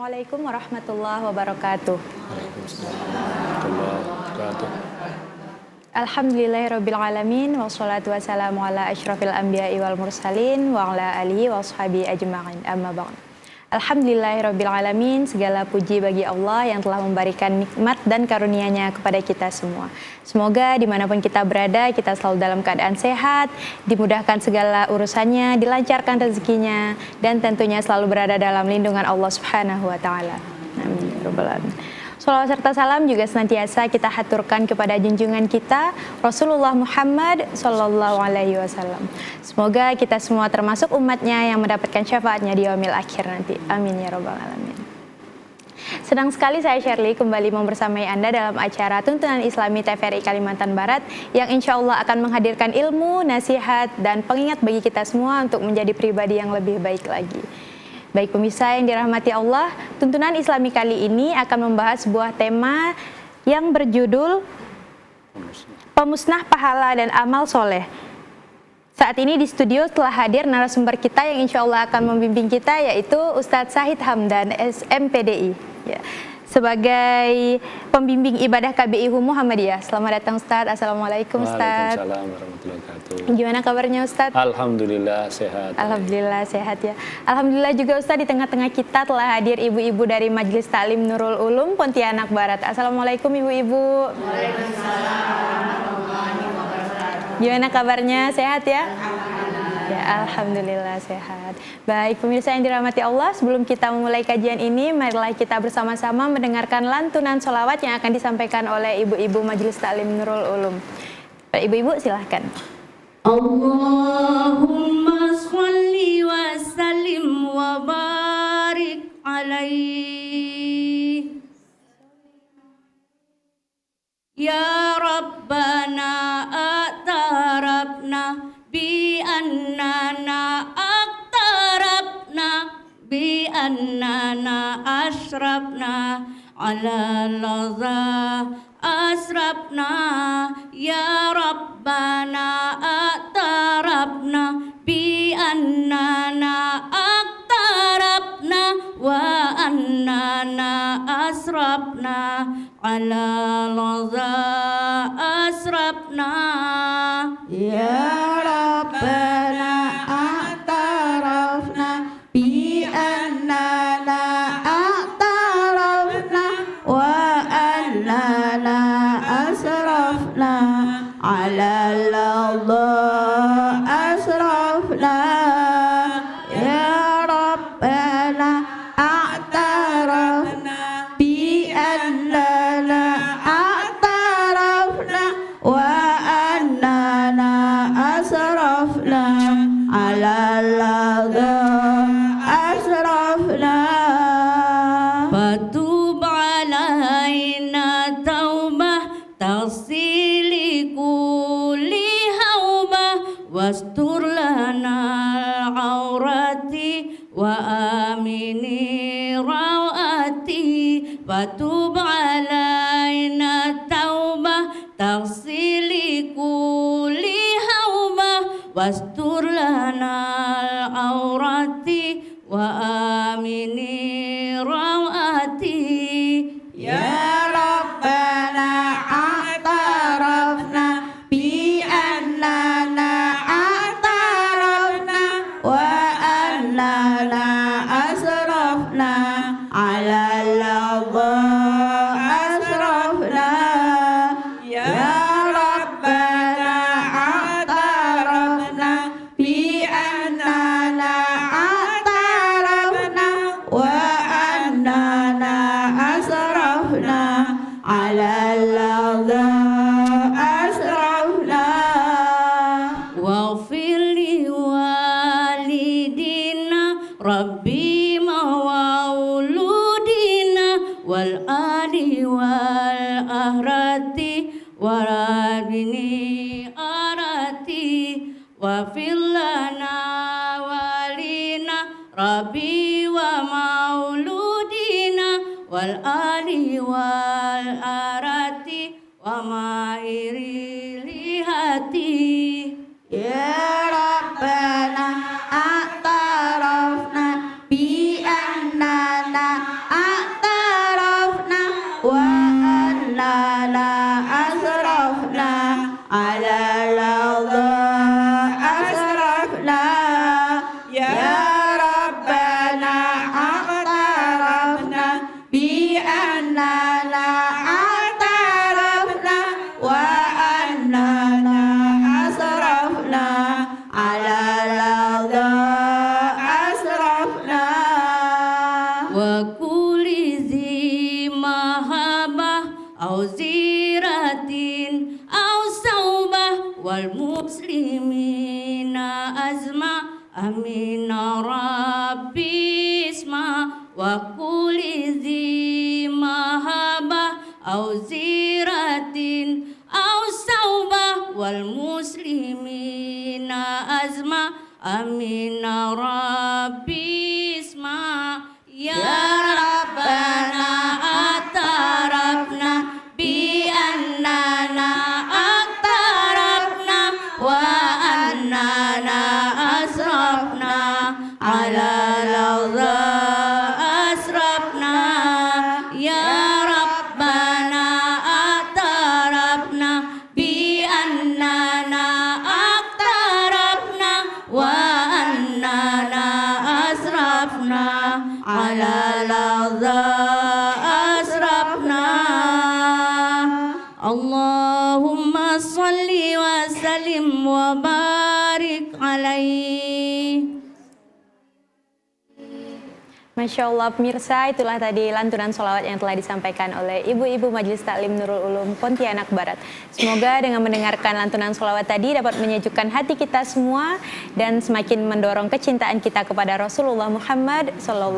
Assalamualaikum warahmatullahi wabarakatuh. Waalaikumsalam warahmatullahi wabarakatuh. Alhamdulillahirabbil alamin wassalatu wassalamu ala asyrafil anbiya'i wal mursalin wa ala alihi washabihi ajma'in. Amma ba'd. Alhamdulillahirabbil alamin, segala puji bagi Allah yang telah memberikan nikmat dan karunia-Nya kepada kita semua. Semoga dimanapun kita berada, kita selalu dalam keadaan sehat, dimudahkan segala urusannya, dilancarkan rezekinya, dan tentunya selalu berada dalam lindungan Allah Subhanahu wa taala. Amin ya rabbal alamin. Salawat serta salam juga senantiasa kita haturkan kepada junjungan kita Rasulullah Muhammad Sallallahu Alaihi Wasallam. Semoga kita semua termasuk umatnya yang mendapatkan syafaatnya di yaumil akhir nanti. Amin ya rabbal alamin. Senang sekali saya Shirley kembali membersamai Anda dalam acara Tuntunan Islami TVRI Kalimantan Barat yang insya Allah akan menghadirkan ilmu, nasihat, dan pengingat bagi kita semua untuk menjadi pribadi yang lebih baik lagi. Baik pemirsa yang dirahmati Allah, Tuntunan Islami kali ini akan membahas sebuah tema yang berjudul Pemusnah Pahala dan Amal Soleh. Saat ini di studio telah hadir narasumber kita yang insya Allah akan membimbing kita, yaitu Ustadz Syahid Hamdan, SMPDI. Ya. Sebagai pembimbing ibadah KBI Muhammadiyah. Selamat datang Ustadz. Assalamualaikum Ustadz. Waalaikumsalam warahmatullahi wabarakatuh. Gimana kabarnya Ustadz? Alhamdulillah sehat. Alhamdulillah sehat ya. Alhamdulillah juga Ustadz di tengah-tengah kita telah hadir ibu-ibu dari Majelis Ta'lim Nurul Ulum Pontianak Barat. Assalamualaikum ibu-ibu. Waalaikumsalam warahmatullahi wabarakatuh. Gimana kabarnya? Sehat ya? Ya, alhamdulillah sehat. Baik, pemirsa yang dirahmati Allah, sebelum kita memulai kajian ini, marilah kita bersama-sama mendengarkan lantunan sholawat yang akan disampaikan oleh ibu-ibu Majelis Ta'lim Nurul Ulum. Ibu-ibu silahkan. Allahumma sholli wa sallim wa barik alaihi. Ya Rabbana a'tarabna bi annana ashrabna ala laza asrabna. Ya Rabbana a'tarabna bi annana aqtarabna wa annana asrabna ala laza asrabna. Ya Rabbana a'tarafna bi annana a'tarafna wa annana asrafna ala ladha asrafna. Ya Rabbana a'tarafna bi annana a'tarafna wa annana asrafna ala ladha asrafna. Fatub alaina taubah taghsili kulli haubah wastur lana al-aurati wa amini rawati. Fatub alaina taubah taghsili kulli haubah wastur lana al-aurati wa amini rawati. Ya Rabbana a'tarafna bi annana a'tarafna wa annana asrafna ala ladha asrafna. Ya Rabbana a'tarafna bi annana a'tarafna wa annana asrafna ala ladha asrafna. Waghfir li walidina rabbi mawludina wal ali wal ahrati warabini arati. Waghfir lana walina rabbi wa mauludina wal ali wal arati wa mairi lihati. Ya Rabbana a'tarafna bi annana وأننا أسرفنا على الأرض أسرفنا يا ربنا اعترفنا بأننا اعترفنا وأننا أسرفنا على الأرض أسرفنا وكل ذي مهابة أو زيرة أو صوبة والمسلمين أزمة أمين ربي اسمع وكل ذي مهابة أو زيرة أو صوبة والمسلمين أزمة أمين ربي اسمع يا ربنا اعترفنا بأننا اعترفنا وأننا أسرفنا على الأرض أسرفنا يا ربنا اعترفنا بأننا اعترفنا وأننا أسرفنا على الأرض أسرفنا اللهم صل وسلم وبارك عليه. Masya Allah pemirsa, itulah tadi lantunan sholawat yang telah disampaikan oleh Ibu-Ibu Majelis Taklim Nurul Ulum Pontianak Barat. Semoga dengan mendengarkan lantunan sholawat tadi dapat menyejukkan hati kita semua dan semakin mendorong kecintaan kita kepada Rasulullah Muhammad SAW.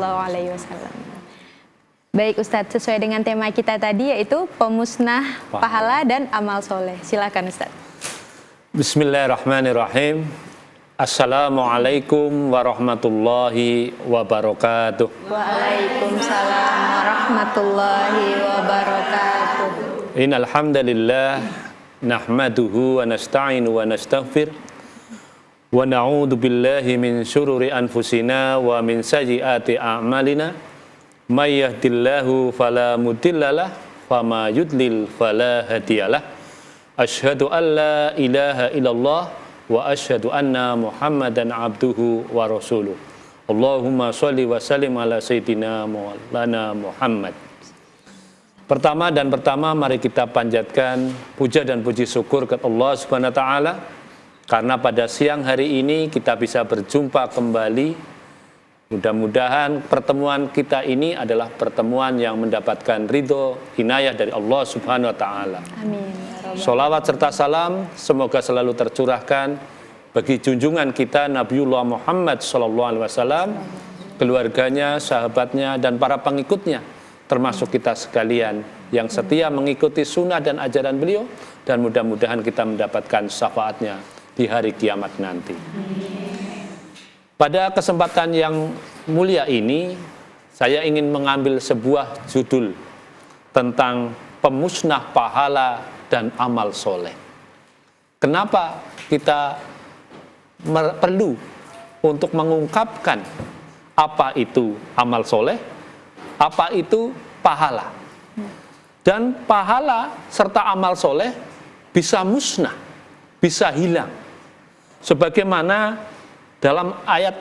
Baik Ustadz, sesuai dengan tema kita tadi yaitu pemusnah pahala dan amal soleh. Silakan Ustadz. Bismillahirrahmanirrahim. Assalamualaikum warahmatullahi wabarakatuh. Waalaikumsalam warahmatullahi wabarakatuh. Innal hamdalillah nahmaduhu wa nasta'inu wa nastaghfir wa na'udzu billahi min syururi anfusina wa min sayyiati a'malina may yahdihillahu fala mudhillalah wa ma yudlil fala hadiyalah. Asyhadu an la ilaha illallah wa asyhadu anna Muhammadan abduhu wa rasuluh. Allahumma sholli wa sallim ala sayyidina Maulana Muhammad. Pertama mari kita panjatkan puja dan puji syukur ke Allah Subhanahu wa taala karena pada siang hari ini kita bisa berjumpa kembali. Mudah-mudahan pertemuan kita ini adalah pertemuan yang mendapatkan ridho inayah dari Allah Subhanahu wa taala. Amin. Sholawat serta salam semoga selalu tercurahkan bagi junjungan kita Nabiullah Muhammad SAW, keluarganya, sahabatnya, dan para pengikutnya, termasuk kita sekalian yang setia mengikuti sunnah dan ajaran beliau, dan mudah-mudahan kita mendapatkan syafaatnya di hari kiamat nanti. Pada kesempatan yang mulia ini, saya ingin mengambil sebuah judul tentang pemusnah pahala dan amal soleh. Kenapa kita perlu untuk mengungkapkan apa itu amal soleh, apa itu pahala. Dan pahala serta amal soleh bisa musnah, bisa hilang. Sebagaimana dalam ayat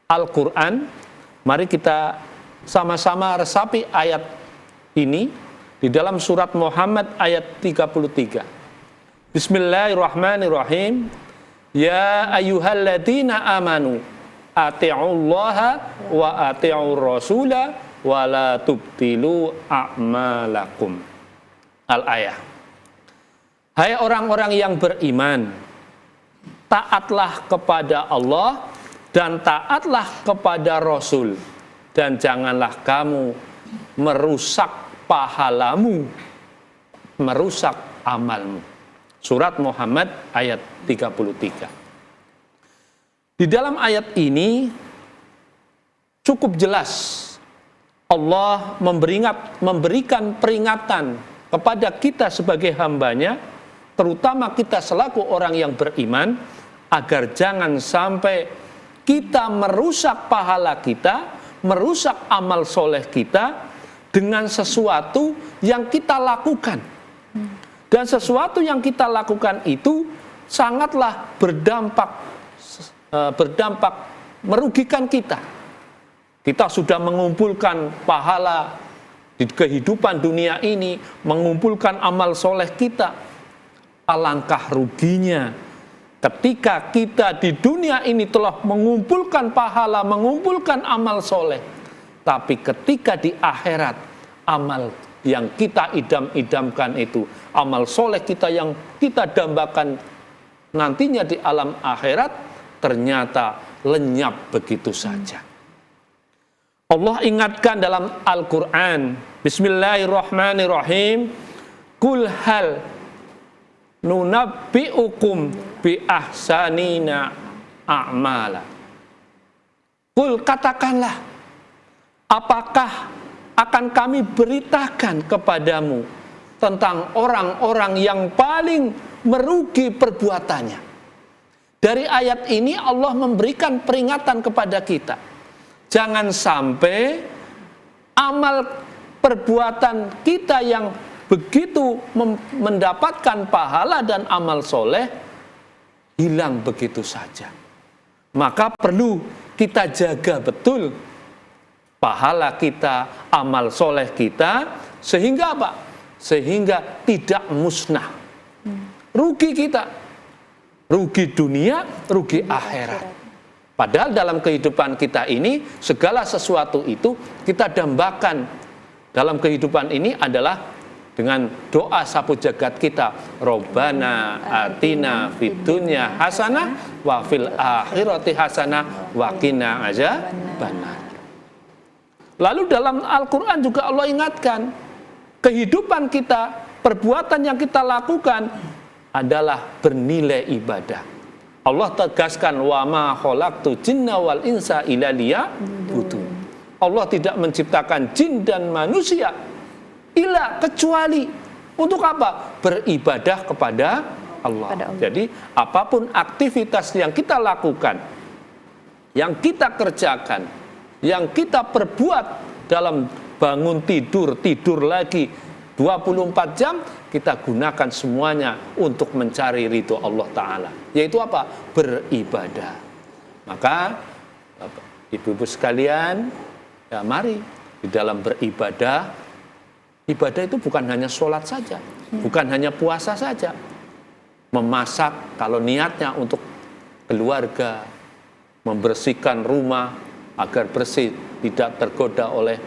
Al-Quran, mari kita sama-sama resapi ayat ini di dalam surat Muhammad ayat 33. Bismillahirrahmanirrahim. Ya ayyuhalladzina amanu ati'ullaha wa ati'ur rasula wa la tubtilu a'malakum. Al-ayah. Hai orang-orang yang beriman, taatlah kepada Allah dan taatlah kepada Rasul, dan janganlah kamu merusak pahalamu, merusak amalmu. Surat Muhammad ayat 33. Di dalam ayat ini cukup jelas Allah memberikan peringatan kepada kita sebagai hambanya, terutama kita selaku orang yang beriman, agar jangan sampai kita merusak pahala kita, merusak amal soleh kita, dengan sesuatu yang kita lakukan. Dan sesuatu yang kita lakukan itu sangatlah berdampak merugikan kita. Kita sudah mengumpulkan pahala di kehidupan dunia ini, mengumpulkan amal soleh kita. Alangkah ruginya ketika kita di dunia ini telah mengumpulkan pahala, mengumpulkan amal soleh, tapi ketika di akhirat amal yang kita idam-idamkan itu, amal soleh kita yang kita dambakan nantinya di alam akhirat, ternyata lenyap begitu saja. Allah ingatkan dalam Al-Quran, Bismillahirrahmanirrahim, Qul hal nunabbi'ukum bi ahsanina a'mala. Qul, katakanlah, apakah akan kami beritakan kepadamu tentang orang-orang yang paling merugi perbuatannya. Dari ayat ini Allah memberikan peringatan kepada kita. Jangan sampai amal perbuatan kita yang begitu mendapatkan pahala dan amal soleh hilang begitu saja. Maka perlu kita jaga betul pahala kita, amal soleh kita, sehingga apa? Sehingga tidak musnah. Rugi kita, rugi dunia, rugi akhirat. Padahal dalam kehidupan kita ini, segala sesuatu itu kita dambakan dalam kehidupan ini adalah dengan doa sapu jagat kita, Robbana atina fid dunya hasanah wa fil akhirati hasanah wa qina azabannar. Lalu dalam Al-Quran juga Allah ingatkan, kehidupan kita, perbuatan yang kita lakukan adalah bernilai ibadah. Allah tegaskan, wa ma khalaqtu jinna wal insa illa liya'budun. Allah tidak menciptakan jin dan manusia illa kecuali untuk apa? Beribadah kepada Allah. Jadi apapun aktivitas yang kita lakukan, yang kita kerjakan, yang kita perbuat dalam bangun tidur, tidur lagi 24 jam, kita gunakan semuanya untuk mencari ridho Allah Ta'ala. Yaitu apa? Beribadah. Maka ibu-ibu sekalian, ya mari di dalam beribadah, ibadah itu bukan hanya sholat saja, bukan hanya puasa saja. Memasak kalau niatnya untuk keluarga, membersihkan rumah agar bersih, tidak tergoda oleh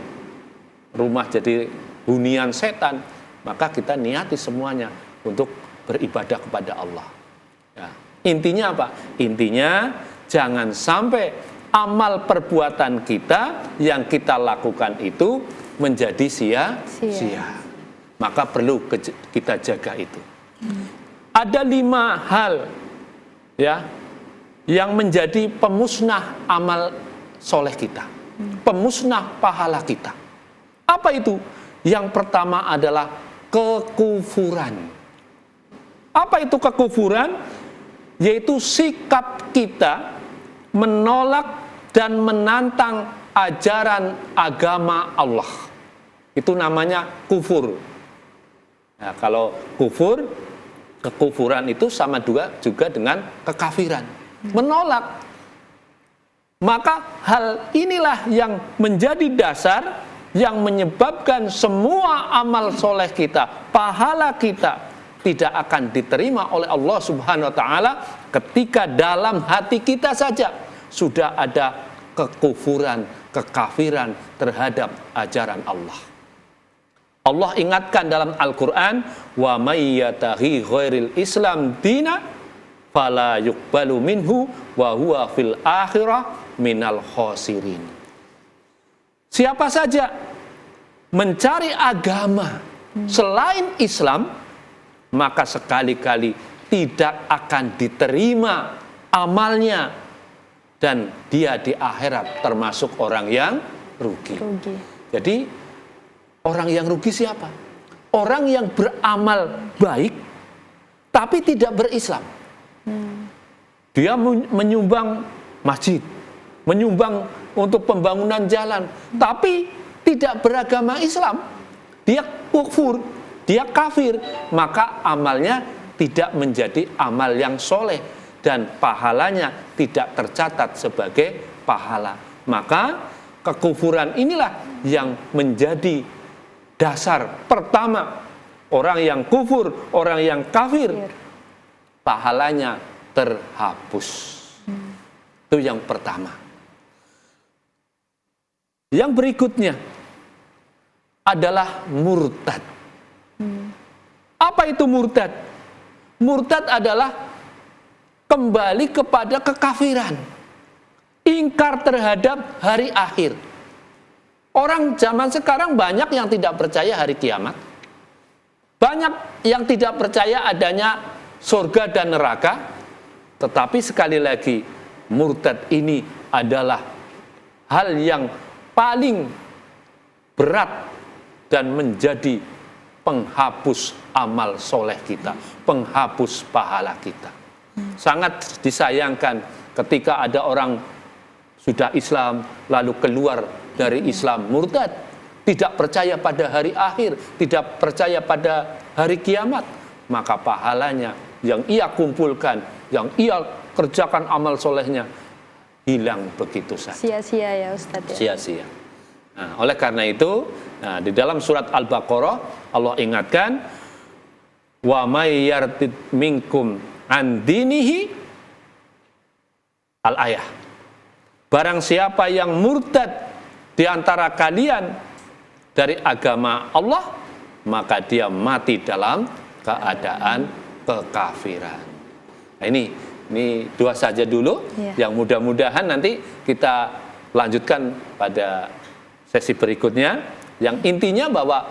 rumah jadi hunian setan, maka kita niati semuanya untuk beribadah kepada Allah. Ya. Intinya apa? Intinya jangan sampai amal perbuatan kita yang kita lakukan itu menjadi sia-sia. Maka perlu kita jaga itu. Ada 5 hal ya yang menjadi pemusnah amal soleh kita, pemusnah pahala kita. Apa itu? Yang pertama adalah kekufuran. Apa itu kekufuran? Yaitu sikap kita menolak dan menantang ajaran agama Allah. Itu namanya kufur. Nah, kalau kufur, kekufuran itu sama juga dengan kekafiran. Menolak. Maka hal inilah yang menjadi dasar yang menyebabkan semua amal soleh kita, pahala kita tidak akan diterima oleh Allah Subhanahu wa Ta'ala ketika dalam hati kita saja sudah ada kekufuran, kekafiran terhadap ajaran Allah. Allah ingatkan dalam Al-Quran, wa may yatahi ghairil Islam dina fala yuqbalu minhu wa huwa fil akhirah minal khosirin. Siapa saja mencari agama selain Islam, maka sekali-kali tidak akan diterima amalnya dan dia di akhirat termasuk orang yang rugi. Jadi orang yang rugi siapa? Orang yang beramal baik tapi tidak berislam. Dia menyumbang masjid, menyumbang untuk pembangunan jalan, tapi tidak beragama Islam, dia kufur, dia kafir, maka amalnya tidak menjadi amal yang soleh dan pahalanya tidak tercatat sebagai pahala. Maka kekufuran inilah yang menjadi dasar pertama orang yang kufur, orang yang kafir, pahalanya terhapus. Itu yang pertama. Yang berikutnya adalah murtad. Apa itu murtad? Murtad adalah kembali kepada kekafiran, ingkar terhadap hari akhir. Orang zaman sekarang banyak yang tidak percaya hari kiamat, banyak yang tidak percaya adanya surga dan neraka. Tetapi sekali lagi, murtad ini adalah hal yang paling berat dan menjadi penghapus amal soleh kita, penghapus pahala kita. Sangat disayangkan ketika ada orang sudah Islam lalu keluar dari Islam, murtad, tidak percaya pada hari akhir, tidak percaya pada hari kiamat, maka pahalanya yang ia kumpulkan, yang ia kerjakan amal solehnya hilang begitu saja. Sia-sia ya Ustadz ya. Sia-sia. Nah, oleh karena itu, di dalam surat Al-Baqarah Allah ingatkan, wa may yartid minkum an dinihi al-ayah. Barang siapa yang murtad di antara kalian dari agama Allah, maka dia mati dalam keadaan kekafiran. Nah, ini dua saja dulu, yang mudah-mudahan nanti kita lanjutkan pada sesi berikutnya, yang intinya bahwa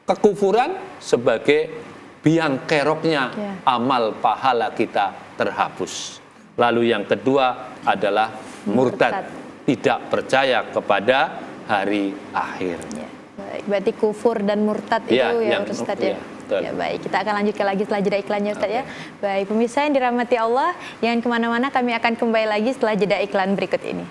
kekufuran sebagai biang keroknya amal pahala kita terhapus. Lalu yang kedua adalah murtad, tidak percaya kepada hari akhir. Ya, baik. Berarti kufur dan murtad itu ya Ustadz ya. Ya baik, kita akan lanjutkan lagi setelah jeda iklannya Ustadz ya. Baik, pemirsa yang dirahmati Allah, jangan kemana-mana, kami akan kembali lagi setelah jeda iklan berikut ini.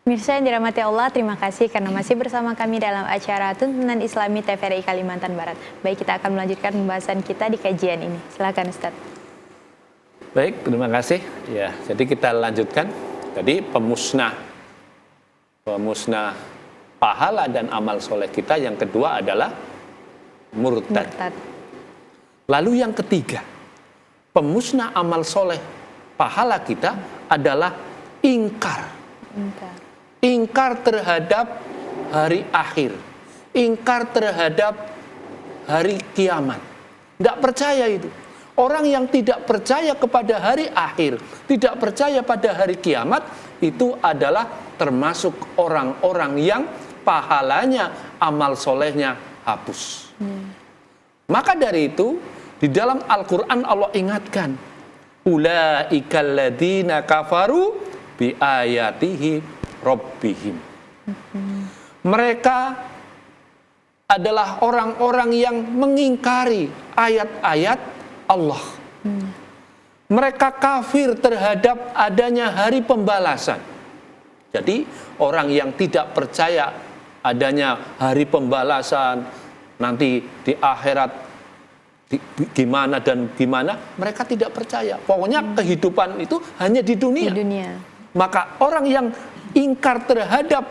Pemirsa yang dirahmati Allah, terima kasih karena masih bersama kami dalam acara Tuntunan Islami TVRI Kalimantan Barat. Baik, kita akan melanjutkan pembahasan kita di kajian ini. Silakan Ustadz. Baik, terima kasih. Ya, jadi kita lanjutkan. Tadi pemusnah pahala dan amal soleh kita. Yang kedua adalah murtad. Lalu yang ketiga, pemusnah amal soleh pahala kita adalah ingkar. Ingkar terhadap hari akhir, ingkar terhadap hari kiamat. Tidak percaya itu. Orang yang tidak percaya kepada hari akhir, tidak percaya pada hari kiamat, itu adalah termasuk orang-orang yang pahalanya, amal solehnya hapus. Maka dari itu, di dalam Al-Quran Allah ingatkan, ulaikal ladzina kafaru bi ayatihi rabbihim. Mereka adalah orang-orang yang mengingkari ayat-ayat Allah. Mereka kafir terhadap adanya hari pembalasan. Jadi orang yang tidak percaya adanya hari pembalasan, nanti di akhirat gimana dan gimana, mereka tidak percaya. Pokoknya kehidupan itu hanya di dunia. Maka orang yang ingkar terhadap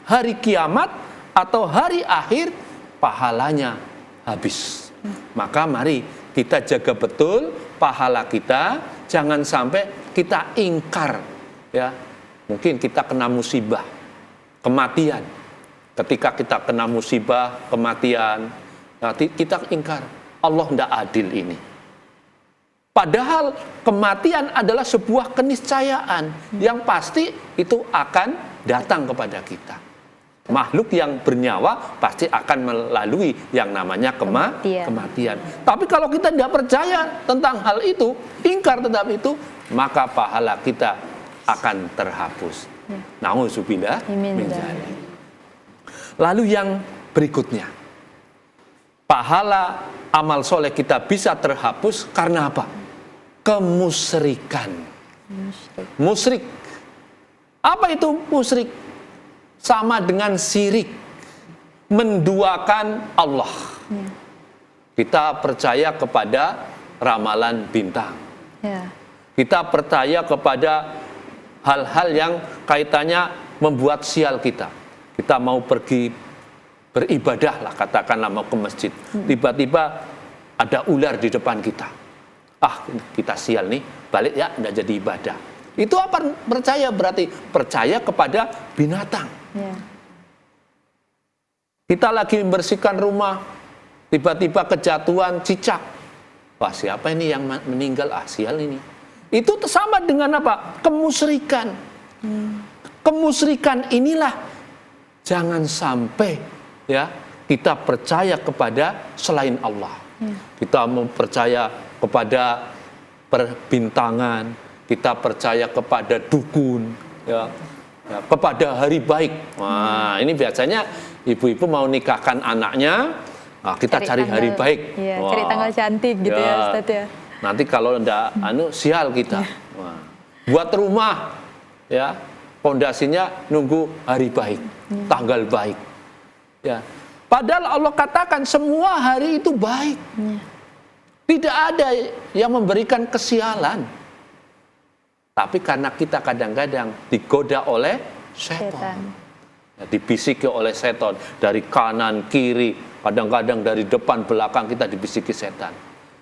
hari kiamat atau hari akhir, pahalanya habis. Maka mari kita jaga betul pahala kita, jangan sampai kita ingkar. Ya, mungkin kita kena musibah, kematian. Ketika kita kena musibah, kematian, nanti kita ingkar. Allah tidak adil ini. Padahal kematian adalah sebuah keniscayaan yang pasti itu akan datang kepada kita. Makhluk yang bernyawa pasti akan melalui yang namanya kematian. Tapi kalau kita tidak percaya tentang hal itu, ingkar terhadap itu, maka pahala kita akan terhapus. Nauzubillah min dzalik. Lalu yang berikutnya, pahala amal soleh kita bisa terhapus karena apa? Kemusyrikan. Musyrik. Apa itu musyrik? Sama dengan syirik, menduakan Allah. Kita percaya kepada ramalan bintang. Kita percaya kepada hal-hal yang kaitannya membuat sial kita. Kita mau pergi beribadah lah, katakanlah mau ke masjid. Tiba-tiba ada ular di depan kita. Kita sial nih, balik ya, udah jadi ibadah. Itu apa percaya? Berarti percaya kepada binatang. Kita lagi membersihkan rumah, tiba-tiba kejatuhan cicak. Wah, siapa ini yang meninggal? Sial ini. Itu sama dengan apa? Kemusyrikan. Kemusyrikan inilah jangan sampai ya kita percaya kepada selain Allah. Kita mempercaya kepada perbintangan, kita percaya kepada dukun, ya, kepada hari baik. Nah, ini biasanya ibu-ibu mau nikahkan anaknya, kita cari hari baik. Cari tanggal cantik gitu ya Ustaz ya. Nanti kalau ndak sial kita. Buat rumah ya, pondasinya nunggu hari baik, tanggal baik. Ya. Padahal Allah katakan semua hari itu baik. Tidak ada yang memberikan kesialan. Tapi karena kita kadang-kadang digoda oleh setan. Ya, dibisiki oleh setan dari kanan, kiri, kadang-kadang dari depan, belakang kita dibisiki setan.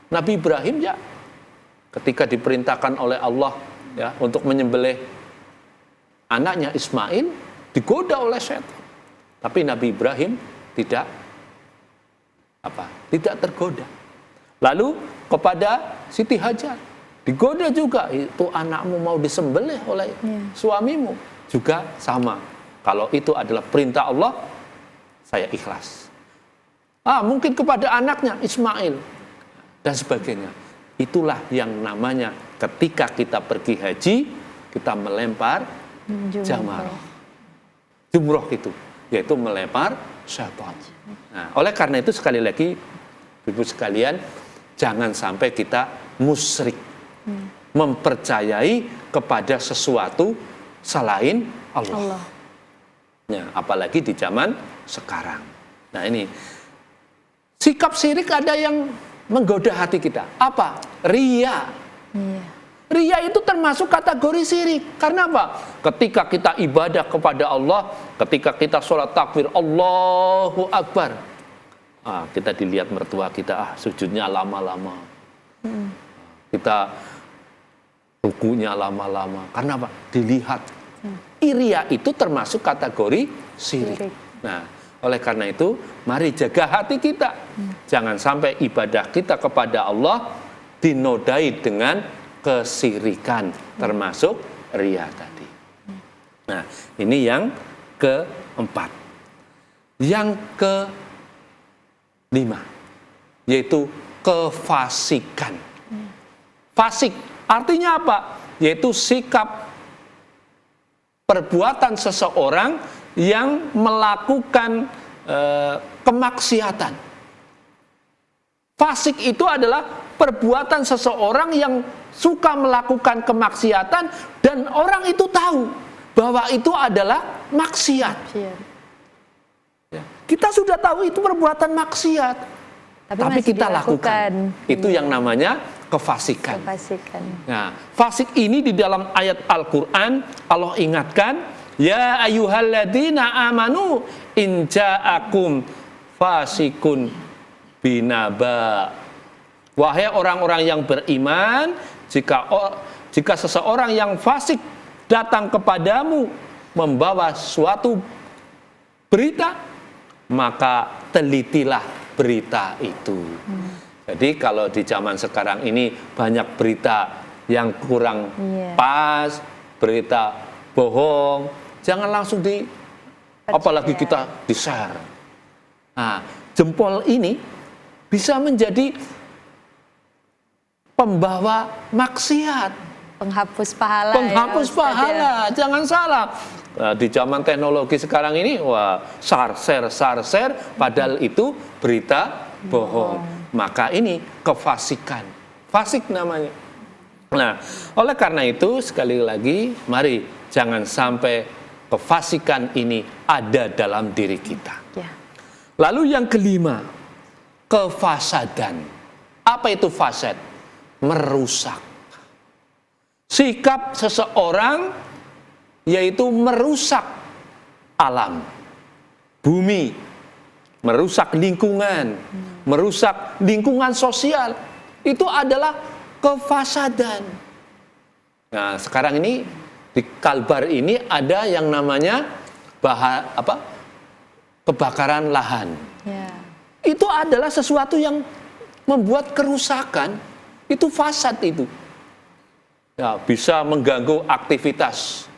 Nabi Ibrahim ya, ketika diperintahkan oleh Allah ya untuk menyembelih anaknya Ismail, digoda oleh setan. Tapi Nabi Ibrahim tidak tergoda. Lalu kepada Siti Hajar digoda juga, itu anakmu mau disembelih oleh suamimu, juga sama. Kalau itu adalah perintah Allah, saya ikhlas. Mungkin kepada anaknya Ismail dan sebagainya. Itulah yang namanya ketika kita pergi haji, kita melempar jamarah. Jumroh itu, yaitu melempar syaitan. Nah, oleh karena itu sekali lagi, ibu sekalian, jangan sampai kita musyrik, mempercayai kepada sesuatu selain Allah. Ya, apalagi di zaman sekarang. Nah ini, sikap syirik ada yang menggoda hati kita. Apa? Ria. Ria itu termasuk kategori syirik. Karena apa? Ketika kita ibadah kepada Allah, ketika kita sholat takbir, Allahu Akbar, kita dilihat mertua kita, sujudnya lama-lama. Kita rukunya lama-lama. Karena apa? Dilihat. Ria itu termasuk kategori syirik. Nah, oleh karena itu, mari jaga hati kita. Jangan sampai ibadah kita kepada Allah dinodai dengan kesyirikan, termasuk ria tadi. Nah, ini yang keempat. Yang kelima, yaitu kefasikan. Fasik artinya apa? Yaitu sikap perbuatan seseorang yang melakukan kemaksiatan. Fasik itu adalah perbuatan seseorang yang suka melakukan kemaksiatan dan orang itu tahu bahwa itu adalah maksiat. Ya. Kita sudah tahu itu perbuatan maksiat, tapi kita lakukan. Itu yang namanya kefasikan. Nah, fasik ini di dalam ayat Al-Quran Allah ingatkan, ya ayyuhalladzina amanu in ja'akum fasikun binaba. Wahai orang-orang yang beriman, jika seseorang yang fasik datang kepadamu membawa suatu berita, maka telitilah berita itu. Jadi kalau di zaman sekarang ini banyak berita yang kurang pas, berita bohong, jangan langsung apalagi kita di-share. Nah, jempol ini bisa menjadi pembawa maksiat, penghapus pahala. Penghapus pahala, jangan salah. Nah, di zaman teknologi sekarang ini, share, padahal itu berita bohong. Maka ini kefasikan. Fasik namanya. Nah, oleh karena itu sekali lagi mari jangan sampai kefasikan ini ada dalam diri kita. Ya. Lalu yang kelima, kefasadan. Apa itu fasad? Merusak. Sikap seseorang yaitu merusak alam, bumi, merusak lingkungan, merusak lingkungan sosial. Itu adalah kefasadan. Nah, sekarang ini di Kalbar ini ada yang namanya kebakaran lahan. Ya. Itu adalah sesuatu yang membuat kerusakan, itu fasad itu. Ya, bisa mengganggu aktivitas,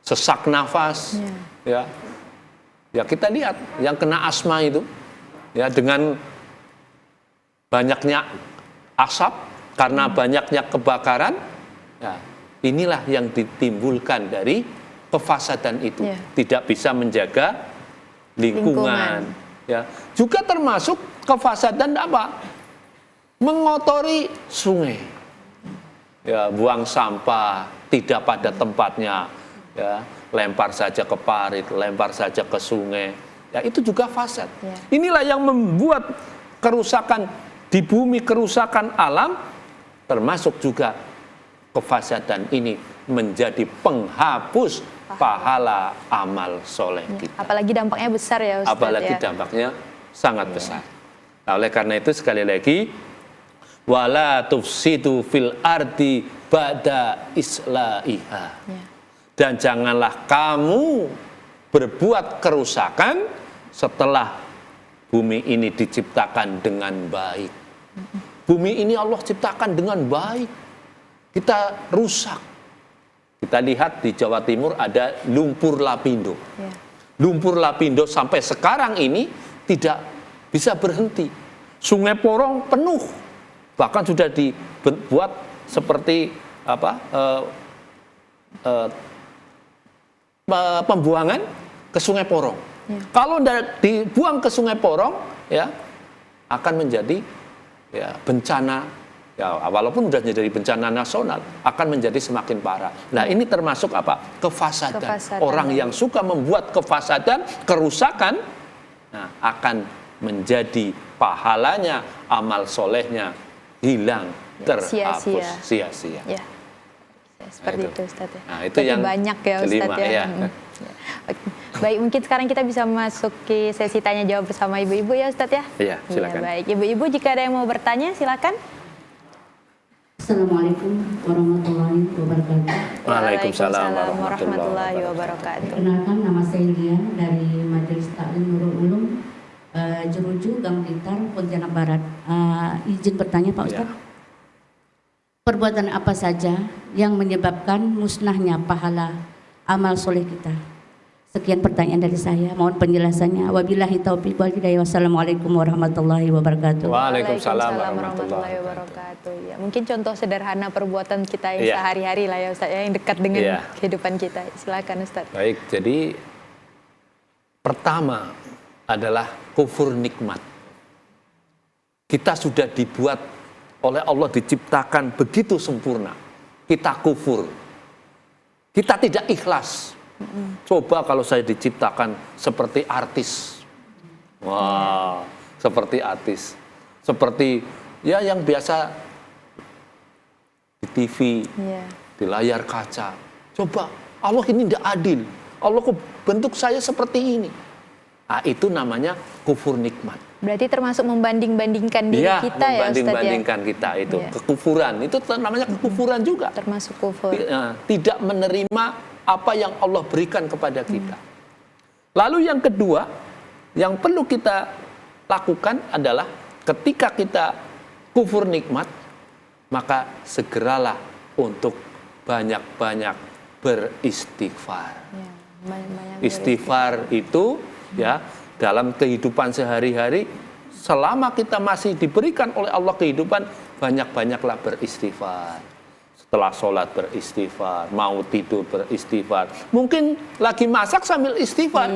sesak nafas, ya. Ya kita lihat yang kena asma itu, ya dengan banyaknya asap karena banyaknya kebakaran, ya, inilah yang ditimbulkan dari kefasadan itu. Ya. Tidak bisa menjaga lingkungan. Ya. Juga termasuk kefasadan apa? Mengotori sungai. Ya, buang sampah tidak pada tempatnya, ya, lempar saja ke parit, lempar saja ke sungai. Ya, itu juga fasad. Ya. Inilah yang membuat kerusakan di bumi, kerusakan alam, termasuk juga kefasadan ini menjadi penghapus pahala amal soleh kita. Apalagi dampaknya besar ya Ustaz. Apalagi dampaknya sangat besar. Nah, oleh karena itu sekali lagi, wala tufsidu fil ardi ba'da islahiha. Ya. Dan janganlah kamu berbuat kerusakan setelah bumi ini diciptakan dengan baik. Bumi ini Allah ciptakan dengan baik. Kita rusak. Kita lihat di Jawa Timur ada lumpur lapindo. Ya. Lumpur lapindo sampai sekarang ini tidak bisa berhenti. Sungai Porong penuh. Bahkan sudah dibuat seperti pembuangan ke Sungai Porong. Ya. Kalau dibuang ke Sungai Porong, ya akan menjadi ya bencana. Ya, walaupun sudah menjadi bencana nasional, akan menjadi semakin parah. Nah, ini termasuk apa? Kefasadan. Orang yang suka membuat kefasadan, kerusakan, nah, akan menjadi pahalanya, amal solehnya hilang, terhapus, sia-sia. Ya. Seperti itu Ustaz ya. Nah, itu berarti yang banyak ya Ustaz kelima, ya. ya. Baik, mungkin sekarang kita bisa masuk ke sesi tanya jawab bersama ibu-ibu ya Ustaz ya. Iya, silakan. Ya, baik, ibu-ibu jika ada yang mau bertanya silakan. Assalamualaikum warahmatullahi wabarakatuh. Waalaikumsalam warahmatullahi wabarakatuh. Perkenalkan, nama saya Lian dari Majelis Taklim Nurul Ulum, Jeruju, Gang Blitar, Pontianak Barat. Izin bertanya Pak Ustadz. Perbuatan apa saja yang menyebabkan musnahnya pahala amal soleh kita? Sekian pertanyaan dari saya, mohon penjelasannya. Wabillahi taufiq wal hidayah. Wassalamualaikum warahmatullahi wabarakatuh. Waalaikumsalam warahmatullahi wabarakatuh. Ya, mungkin contoh sederhana perbuatan kita yang sehari-hari lah ya Ustaz ya, yang dekat dengan kehidupan kita. Silakan Ustaz. Baik, jadi pertama adalah kufur nikmat. Kita sudah dibuat oleh Allah, diciptakan begitu sempurna. Kita kufur. Kita tidak ikhlas. Coba kalau saya diciptakan seperti artis. Wah, seperti artis. Seperti ya yang biasa di TV, di layar kaca. Coba, Allah ini tidak adil. Allah kok bentuk saya seperti ini. Nah, itu namanya kufur nikmat. Berarti termasuk membanding-bandingkan diri kita ya Ustaz ya? Membanding-bandingkan kita itu. Kekufuran, itu namanya kekufuran juga. Termasuk kufur. Tidak menerima apa yang Allah berikan kepada kita. Lalu yang kedua, yang perlu kita lakukan adalah ketika kita kufur nikmat, maka segeralah untuk banyak-banyak beristighfar. Istighfar itu ya dalam kehidupan sehari-hari, selama kita masih diberikan oleh Allah kehidupan, banyak-banyaklah beristighfar. Setelah sholat beristighfar, mau tidur beristighfar. Mungkin lagi masak sambil istighfar.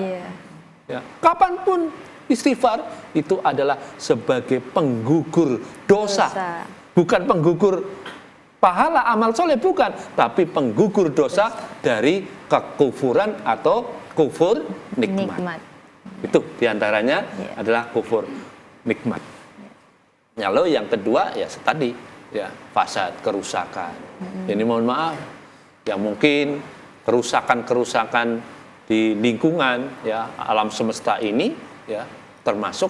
Ya. Kapanpun Istighfar itu adalah sebagai penggugur dosa. Bukan penggugur pahala amal soleh, bukan, tapi penggugur dosa dari kekufuran atau kufur nikmat. Itu diantaranya adalah kufur nikmat. Lalu yang kedua ya tadi ya fasad, kerusakan. Ini mohon maaf ya, mungkin kerusakan di lingkungan ya alam semesta ini ya, termasuk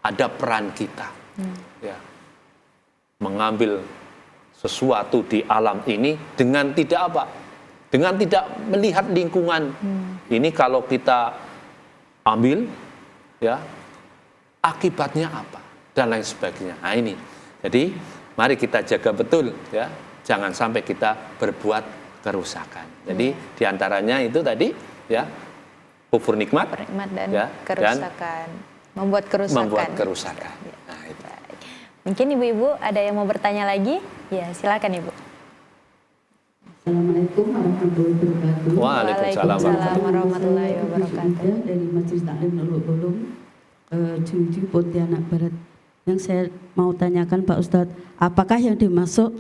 ada peran kita ya, mengambil sesuatu di alam ini dengan tidak melihat lingkungan ini, kalau kita ambil ya akibatnya apa dan lain sebagainya. Nah ini, jadi mari kita jaga betul ya, jangan sampai kita berbuat kerusakan. Jadi diantaranya itu tadi ya, kufur nikmat dan ya, kerusakan, dan membuat kerusakan. Ya. Nah, itu. Mungkin ibu-ibu ada yang mau bertanya lagi? Ya, silakan ibu. Assalamualaikum warahmatullahi wabarakatuh. Waalaikumsalam warahmatullahi wabarakatuh. Dari Majelis Taklim Nurul Ulum, Juju Pontianak Barat. Yang saya mau tanyakan Pak Ustadz, apakah yang dimaksud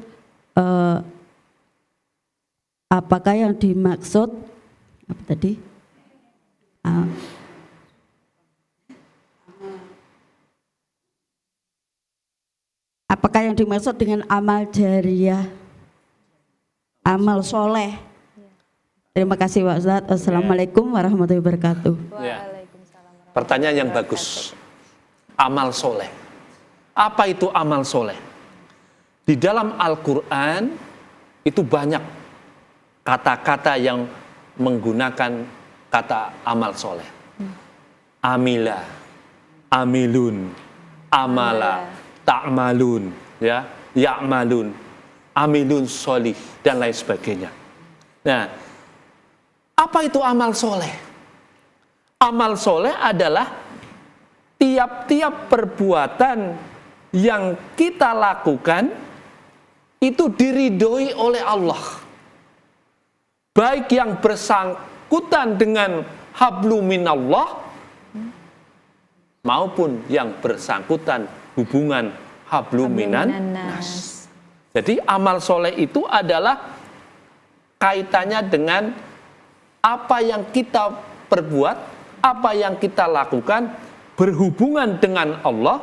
apa tadi? Apakah yang dimaksud dengan amal jariyah, amal soleh? Terima kasih Pak Ustadz. Assalamualaikum warahmatullahi wabarakatuh. Pertanyaan yang bagus. Amal soleh. Apa itu amal soleh? Di dalam Al-Quran itu banyak kata-kata yang menggunakan kata amal soleh. Amila, amilun, amala, ta'malun, ya, ya'malun, amilun solih, dan lain sebagainya. Nah, apa itu amal soleh? Amal soleh adalah tiap-tiap perbuatan yang kita lakukan itu diridhoi oleh Allah. Baik yang bersangkutan dengan hablu minallah maupun yang bersangkutan hubungan hablu minan nas. Jadi amal soleh itu adalah kaitannya dengan apa yang kita perbuat, apa yang kita lakukan berhubungan dengan Allah,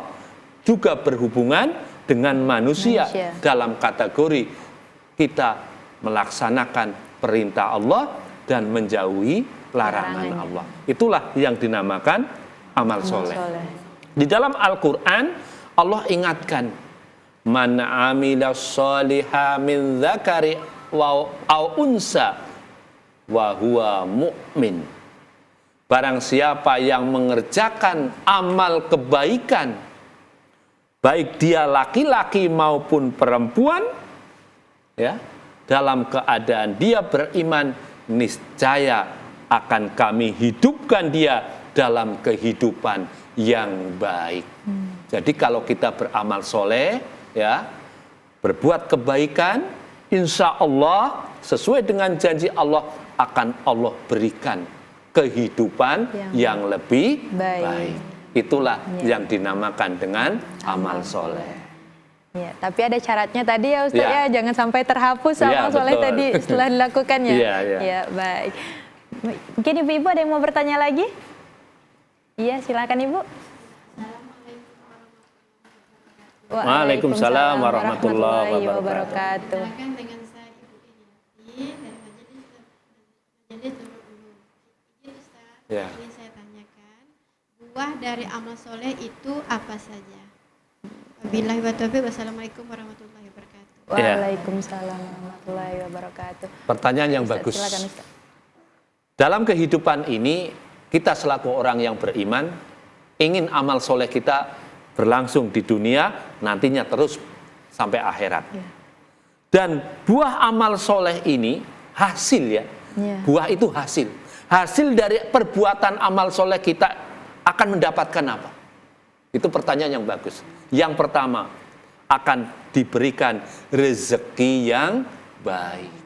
juga berhubungan dengan manusia. Dalam kategori kita melaksanakan perintah Allah dan menjauhi larangan Allah. Itulah yang dinamakan amal soleh. Di dalam Al-Quran Allah ingatkan, man amila sholiha min dzakari au unsa wa huwa mu'min. Barang siapa yang mengerjakan amal kebaikan, baik dia laki-laki maupun perempuan, ya, dalam keadaan dia beriman, niscaya akan kami hidupkan dia dalam kehidupan yang baik. Jadi kalau kita beramal soleh, ya, berbuat kebaikan, insya Allah sesuai dengan janji Allah akan Allah berikan kehidupan yang lebih baik. Itulah yang dinamakan dengan amal soleh. Ya, tapi ada syaratnya tadi ya Ustaz ya, jangan sampai terhapus amal soleh tadi setelah dilakukan ya. Ya, baik. Mungkin ibu-ibu ada yang mau bertanya lagi? Iya, silakan ibu. Waalaikumsalam warahmatullahi wabarakatuh. Dengan saya Ibu Iniati dari Majelis Ustaz, ingin saya tanyakan, buah dari amal soleh itu apa saja? Wabillahi wa taufiq. Wassalamualaikum warahmatullahi wabarakatuh. Waalaikumsalam warahmatullahi wabarakatuh. Pertanyaan yang bagus. Silakan, Ustaz. Dalam kehidupan ini, kita selaku orang yang beriman, ingin amal soleh kita berlangsung di dunia, nantinya terus sampai akhirat. Dan buah amal soleh ini hasil ya. Buah itu hasil. Hasil dari perbuatan amal soleh kita akan mendapatkan apa? Itu pertanyaan yang bagus. Yang pertama, akan diberikan rezeki yang baik.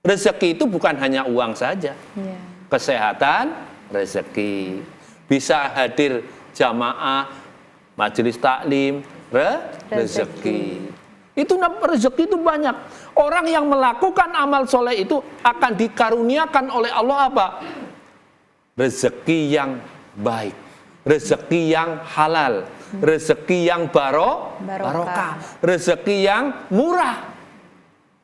Rezeki itu bukan hanya uang saja. Kesehatan, rezeki. bisa hadir jamaah, majelis taklim, rezeki. Itu rezeki itu banyak. Orang yang melakukan amal soleh itu akan dikaruniakan oleh Allah apa? Rezeki yang baik, rezeki yang halal, rezeki yang barokah, rezeki yang murah.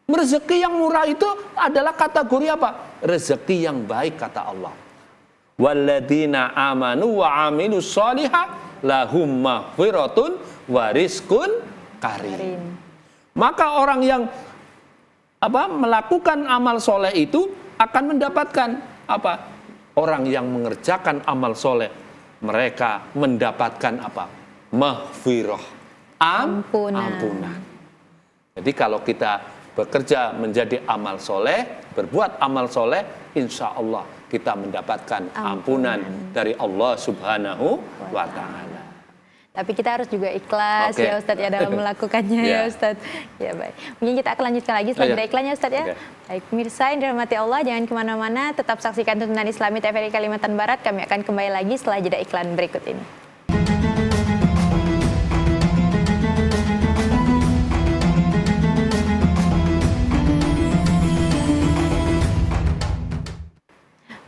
Rezeki yang murah itu adalah kategori apa? Rezeki yang baik, kata Allah. Walladzina amanu wa amilus sholihat lahum maghfiratun wa rizqun karim. Maka orang yang melakukan amal soleh itu akan mendapatkan apa? Orang yang mengerjakan amal soleh, mereka mendapatkan apa? Maghfirah, ampunan. Jadi kalau kita bekerja menjadi amal soleh, berbuat amal soleh, insya Allah kita mendapatkan ampunan dari Allah Subhanahu wa Ta'ala. Tapi kita harus juga ikhlas ya Ustadz ya dalam melakukannya ya Ustadz. Ya baik. Mungkin kita akan lanjutkan lagi setelah iklannya Ustadz ya. Baik, pemirsa yang dirahmati Allah, jangan kemana-mana, tetap saksikan tuntunan Islami TVRI Kalimantan Barat. Kami akan kembali lagi setelah jeda iklan berikut ini.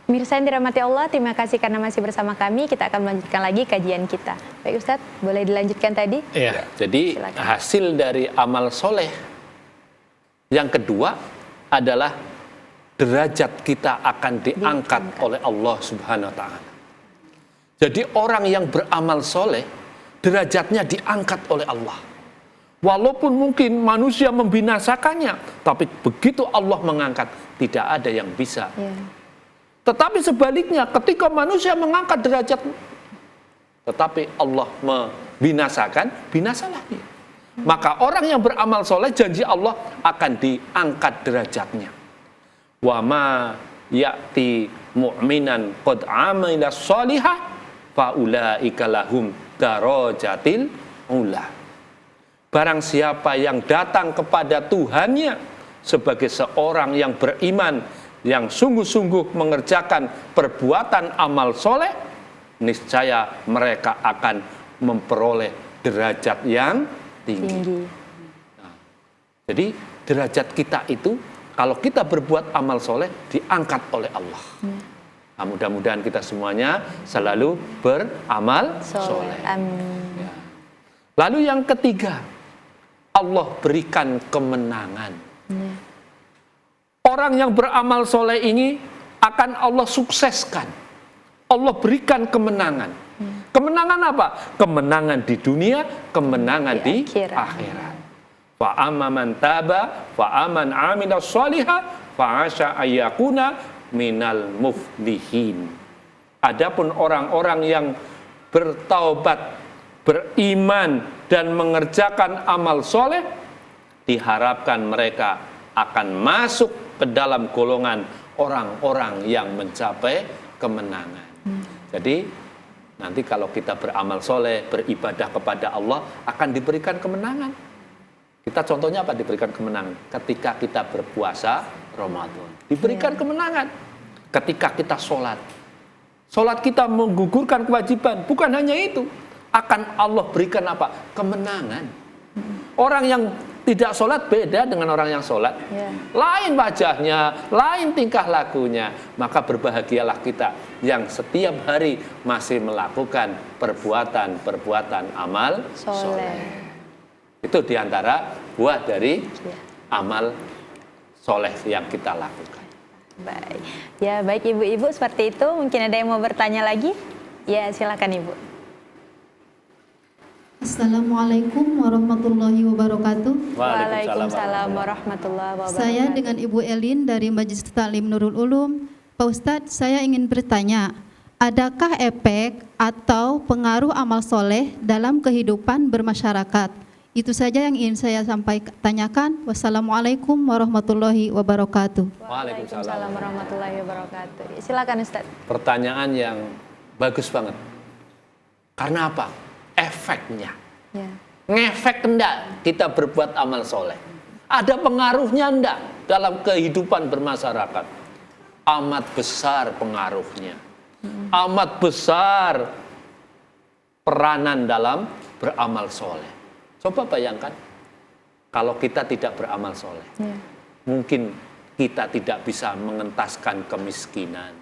Pemirsa yang dirahmati Allah, terima kasih karena masih bersama kami. Kita akan melanjutkan lagi kajian kita. Baik Ustadz, boleh dilanjutkan tadi? Ya, jadi silakan. Hasil dari amal soleh yang kedua adalah derajat kita akan diangkat oleh Allah Subhanahu wa Ta'ala. Jadi orang yang beramal soleh, derajatnya diangkat oleh Allah. Walaupun mungkin manusia membinasakannya, tapi begitu Allah mengangkat, tidak ada yang bisa. Tetapi sebaliknya, ketika manusia mengangkat derajat, tetapi Allah membinasakan, binasalah dia. Maka orang yang beramal soleh, janji Allah akan diangkat derajatnya. Wa ma ya'ti mu'minan qad amila sholihah fa ulaika lahum darajatil ula. Barang siapa yang datang kepada Tuhannya sebagai seorang yang beriman, yang sungguh-sungguh mengerjakan perbuatan amal soleh, niscaya mereka akan memperoleh derajat yang tinggi. Nah, jadi derajat kita itu kalau kita berbuat amal soleh diangkat oleh Allah. Nah, mudah-mudahan kita semuanya selalu beramal soleh. Amin. Ya. Lalu yang ketiga, Allah berikan kemenangan. Orang yang beramal soleh ini akan Allah sukseskan. Allah berikan kemenangan. Kemenangan apa? Kemenangan di dunia, kemenangan di akhirat. Fa amman taba, fa aman amila sholihah, fa asya ayyakuna minal muflihin. Adapun orang-orang yang bertaubat, beriman dan mengerjakan amal soleh, diharapkan mereka akan masuk ke dalam golongan orang-orang yang mencapai kemenangan. Jadi nanti kalau kita beramal soleh, beribadah kepada Allah, akan diberikan kemenangan. Kita contohnya apa diberikan kemenangan? Ketika kita berpuasa Ramadan, diberikan kemenangan. Ketika kita sholat, sholat kita menggugurkan kewajiban. Bukan hanya itu, akan Allah berikan apa? Kemenangan. Orang yang tidak sholat beda dengan orang yang sholat. Lain wajahnya, lain tingkah lakunya. Maka berbahagialah kita yang setiap hari masih melakukan perbuatan-perbuatan amal soleh. Itu diantara buah dari amal soleh yang kita lakukan. Baik. Ya, baik ibu-ibu seperti itu. Mungkin ada yang mau bertanya lagi? Ya, silakan ibu. Assalamualaikum warahmatullahi wabarakatuh. Waalaikumsalam warahmatullahi wabarakatuh. Saya dengan Ibu Elin dari Majelis Taklim Nurul Ulum. Pak Ustadz, saya ingin bertanya, adakah efek atau pengaruh amal soleh dalam kehidupan bermasyarakat? Itu saja yang ingin saya tanyakan. Wassalamualaikum warahmatullahi wabarakatuh. Waalaikumsalam warahmatullahi wabarakatuh. Silakan Ustadz. Pertanyaan yang bagus banget. Karena apa? Efeknya. Ngefek enggak kita berbuat amal soleh? Ada pengaruhnya enggak dalam kehidupan bermasyarakat? Amat besar pengaruhnya. Amat besar peranan dalam beramal soleh. Coba bayangkan, kalau kita tidak beramal soleh, mungkin kita tidak bisa mengentaskan kemiskinan.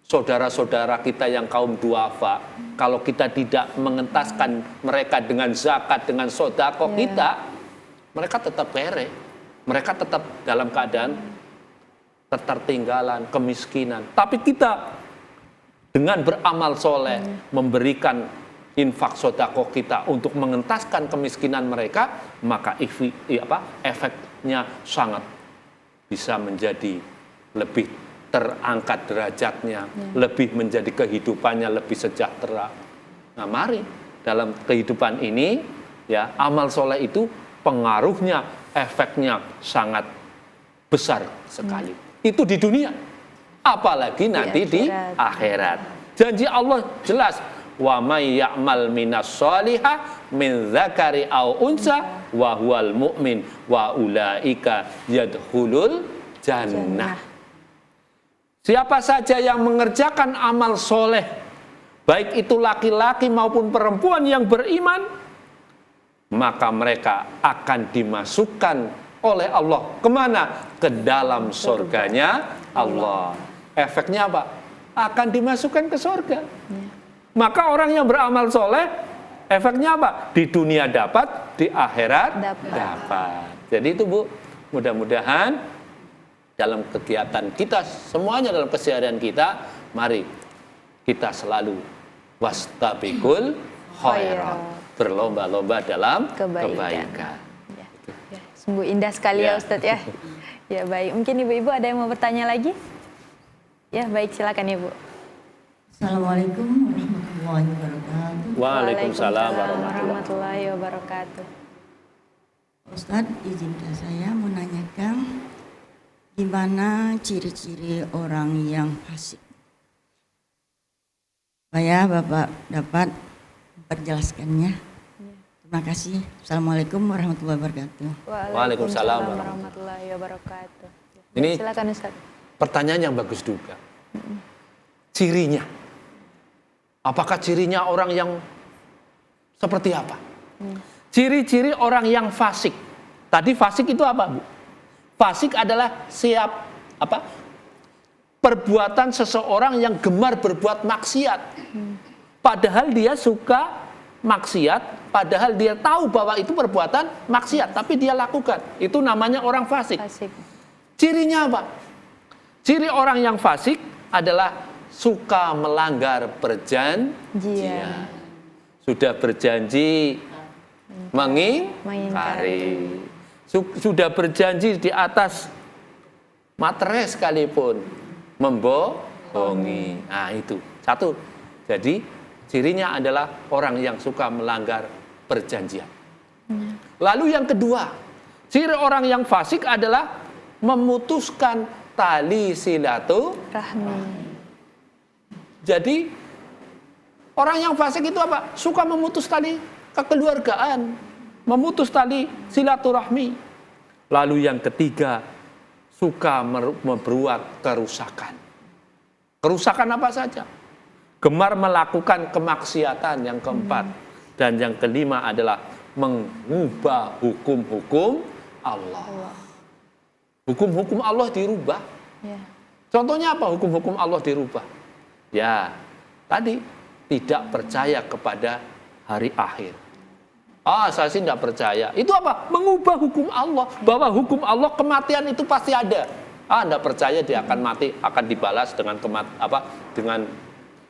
Saudara-saudara kita yang kaum duafa, kalau kita tidak mengentaskan mereka dengan zakat, dengan sodako kita, mereka tetap kere. Mereka tetap dalam keadaan ketertinggalan, kemiskinan. Tapi kita dengan beramal soleh, memberikan infak sodako kita untuk mengentaskan kemiskinan mereka, maka efeknya sangat bisa menjadi lebih terangkat derajatnya, lebih menjadi kehidupannya lebih sejahtera. Nah, mari dalam kehidupan ini, ya, amal soleh itu pengaruhnya, efeknya sangat besar sekali. Itu di dunia, apalagi nanti di akhirat. Janji Allah jelas, wa may ya'mal minas solihah min dzakari aw unsa wa huwal mu'min wa ulaika yadkhulul jannah. Siapa saja yang mengerjakan amal soleh, baik itu laki-laki maupun perempuan yang beriman, maka mereka akan dimasukkan oleh Allah kemana? Ke dalam surganya Allah. Efeknya apa? Akan dimasukkan ke surga. Maka orang yang beramal soleh, efeknya apa? Di dunia dapat, di akhirat dapat. Jadi itu Bu, mudah-mudahan dalam kegiatan kita, semuanya dalam keseharian kita, mari kita selalu wastabiqul khairat, berlomba-lomba dalam kebaikan. Ya, sungguh indah sekali ya Ustadz ya. Ya baik, mungkin ibu-ibu ada yang mau bertanya lagi? Ya baik, silakan Ibu. Assalamualaikum warahmatullahi wabarakatuh. Waalaikumsalam warahmatullahi wabarakatuh. Ustadz, izinkan saya menanyakan gimana ciri-ciri orang yang fasik. Supaya Bapak dapat memperjelaskannya. Terima kasih. Assalamualaikum warahmatullahi wabarakatuh. Waalaikumsalam warahmatullahi wabarakatuh. Ini silakan Ustaz. Pertanyaan yang bagus juga. Cirinya. Apakah cirinya orang yang seperti apa? Ciri-ciri orang yang fasik. Tadi fasik itu apa, Bu? Fasik adalah perbuatan seseorang yang gemar berbuat maksiat. Padahal dia suka maksiat, padahal dia tahu bahwa itu perbuatan maksiat, tapi dia lakukan. Itu namanya orang fasik. Cirinya apa? Ciri orang yang fasik adalah suka melanggar perjanjian. Sudah berjanji mengingkari. Sudah berjanji di atas materai sekalipun membohongi. Nah itu satu. Jadi cirinya adalah orang yang suka melanggar perjanjian. Lalu yang kedua, ciri orang yang fasik adalah memutuskan tali silaturahmi. Jadi orang yang fasik itu apa? Suka memutus tali kekeluargaan, memutus tali silaturahmi. Lalu yang ketiga, suka membuat kerusakan. Kerusakan apa saja? Gemar melakukan kemaksiatan yang keempat. Dan yang kelima adalah mengubah hukum-hukum Allah. Hukum-hukum Allah dirubah. Contohnya apa hukum-hukum Allah dirubah? Ya, tadi tidak percaya kepada hari akhir. Saya sih tidak percaya. Itu apa? Mengubah hukum Allah. Bahwa hukum Allah kematian itu pasti ada. Tidak percaya dia akan mati, akan dibalas dengan dengan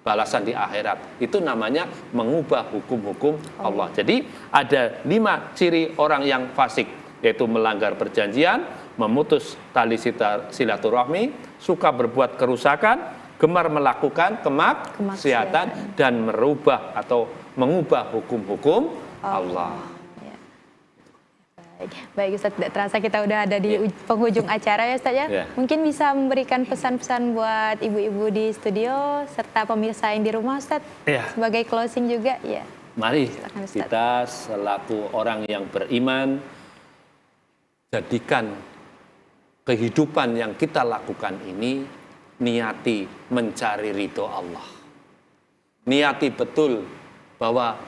balasan di akhirat. Itu namanya mengubah hukum-hukum Allah. Jadi ada 5 ciri orang yang fasik, yaitu melanggar perjanjian, memutus tali silaturahmi, suka berbuat kerusakan, gemar melakukan kemaksiatan, dan merubah atau mengubah hukum-hukum Allah. Baik Ustaz, tidak terasa kita udah ada di penghujung acara ya Ustaz ya. Mungkin bisa memberikan pesan-pesan buat ibu-ibu di studio serta pemirsa yang di rumah Ustaz. Sebagai closing juga ya. Mari kita selaku orang yang beriman, jadikan kehidupan yang kita lakukan ini niati mencari ridho Allah. niati betul bahwa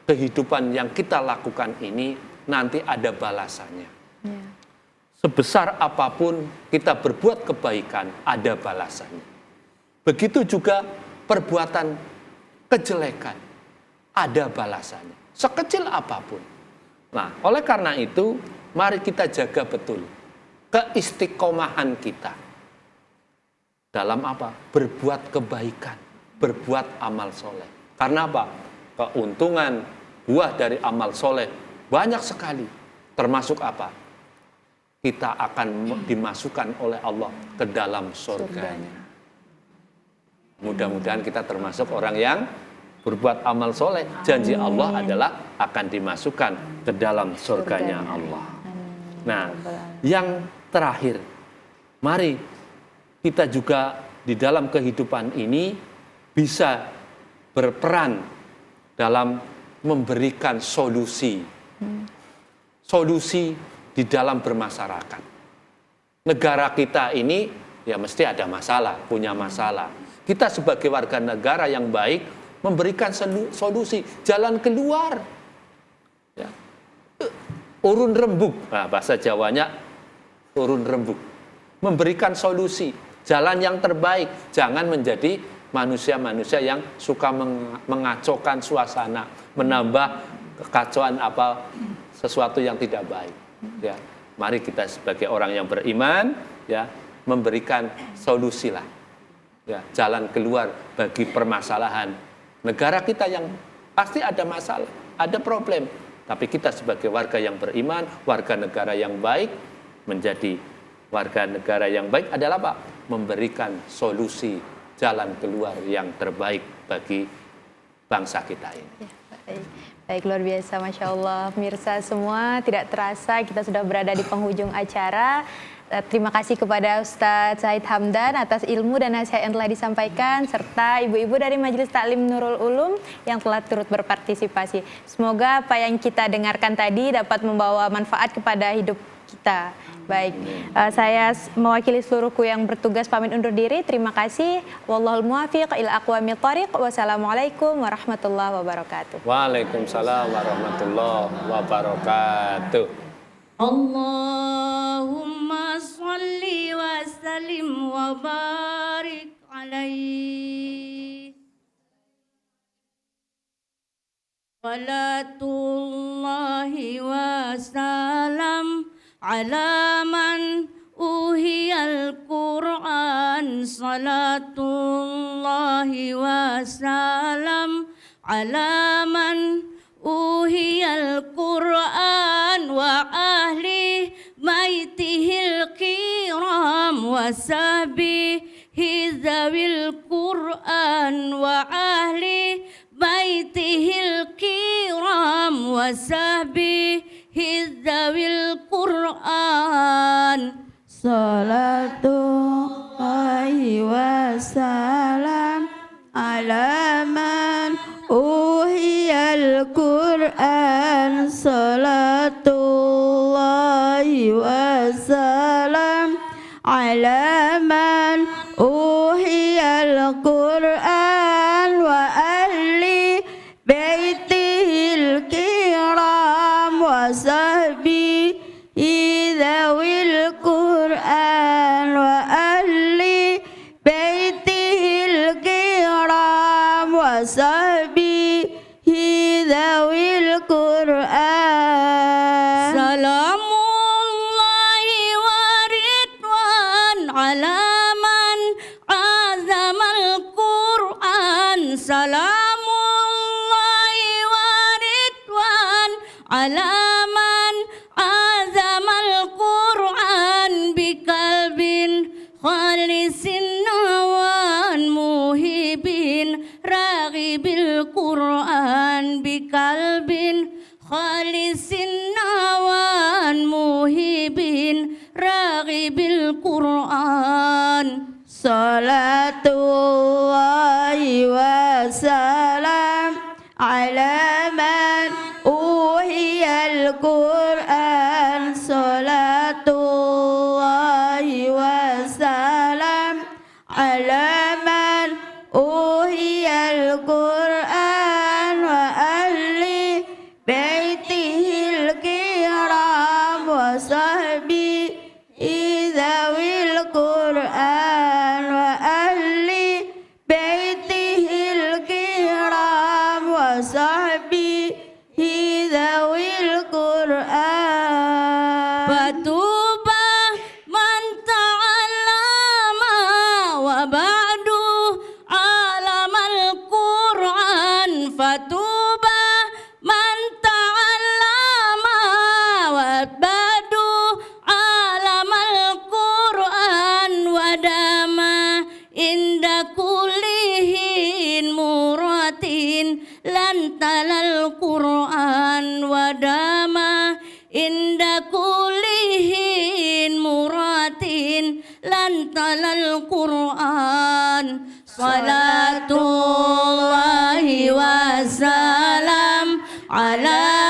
kehidupan yang kita lakukan ini nanti ada balasannya. Ya. Sebesar apapun kita berbuat kebaikan, ada balasannya. Begitu juga perbuatan kejelekan, ada balasannya. Sekecil apapun. Nah, oleh karena itu, mari kita jaga betul keistiqomahan kita. Dalam apa? Berbuat kebaikan, berbuat amal soleh. Karena apa? Keuntungan buah dari amal soleh banyak sekali. Termasuk apa? Kita akan dimasukkan oleh Allah ke dalam surganya. Mudah-mudahan kita termasuk orang yang berbuat amal soleh. Janji Allah adalah akan dimasukkan ke dalam surganya Allah. Nah, yang terakhir, mari kita juga di dalam kehidupan ini bisa berperan dalam memberikan solusi. Solusi di dalam bermasyarakat. Negara kita ini ya mesti ada masalah, punya masalah. Kita sebagai warga negara yang baik memberikan solusi, jalan keluar. Ya. Urun rembuk, nah, bahasa Jawanya urun rembuk. Memberikan solusi, jalan yang terbaik. Jangan menjadi manusia-manusia yang suka mengacaukan suasana, menambah kekacauan sesuatu yang tidak baik. Ya, mari kita sebagai orang yang beriman, ya, memberikan solusi lah, ya, jalan keluar bagi permasalahan negara kita yang pasti ada masalah, ada problem. Tapi kita sebagai warga yang beriman, warga negara yang baik, menjadi warga negara yang baik adalah apa? Memberikan solusi jalan keluar yang terbaik bagi bangsa kita ini. Ya, baik. Baik, luar biasa, Masya Allah. Pemirsa semua, tidak terasa kita sudah berada di penghujung acara. Terima kasih kepada Ustadz Said Hamdan atas ilmu dan nasihat yang telah disampaikan, serta ibu-ibu dari Majelis Taklim Nurul Ulum yang telah turut berpartisipasi. Semoga apa yang kita dengarkan tadi dapat membawa manfaat kepada hidup kita. Baik, saya mewakili seluruhku yang bertugas pamit undur diri. Terima kasih. Wallahul muwaffiq ila aqwamit thoriq. Wassalamualaikum warahmatullahi wabarakatuh. Waalaikumsalam warahmatullahi wabarakatuh. Allahumma sholli wa sallim wa barik alaihi. Salatullahi wa salam ala man uhiyal Qur'an. Salatullahi wa salam ala man uhiyal Qur'an wa ahli baitihil kiram wa sahbihi zawil Qur'an wa ahli baitihil kiram wa sahbihi Hizawil Qur'an. Salatullahi wa salam ala man uhiyal Qur'an. Salatullahi wa salam ala man uhiyal Qur'an wa ahli baitihil kiram wa sahbihi dzawil Qur'an wa ahli baitihil kiram wa sahbihi dzawil Qur'an. Salamullahi wa ridwan ala man azamal Qur'an. Salamullahi wa ridwan ala man azamal Qur'an biqalbin khalisin nawan muhibin raghibil Qur'an biqalbin khalisin nawan muhibin raghibil Qur'an. Salatullahi wa salam ala man uhiyal Qur'an. Salatullahi wa salam ala man uhiyal Qur'an wadama inda kulihin muratin lantalal Qur'an wadama inda kulihin muratin lantalal Qur'an salatullahi wassalam ala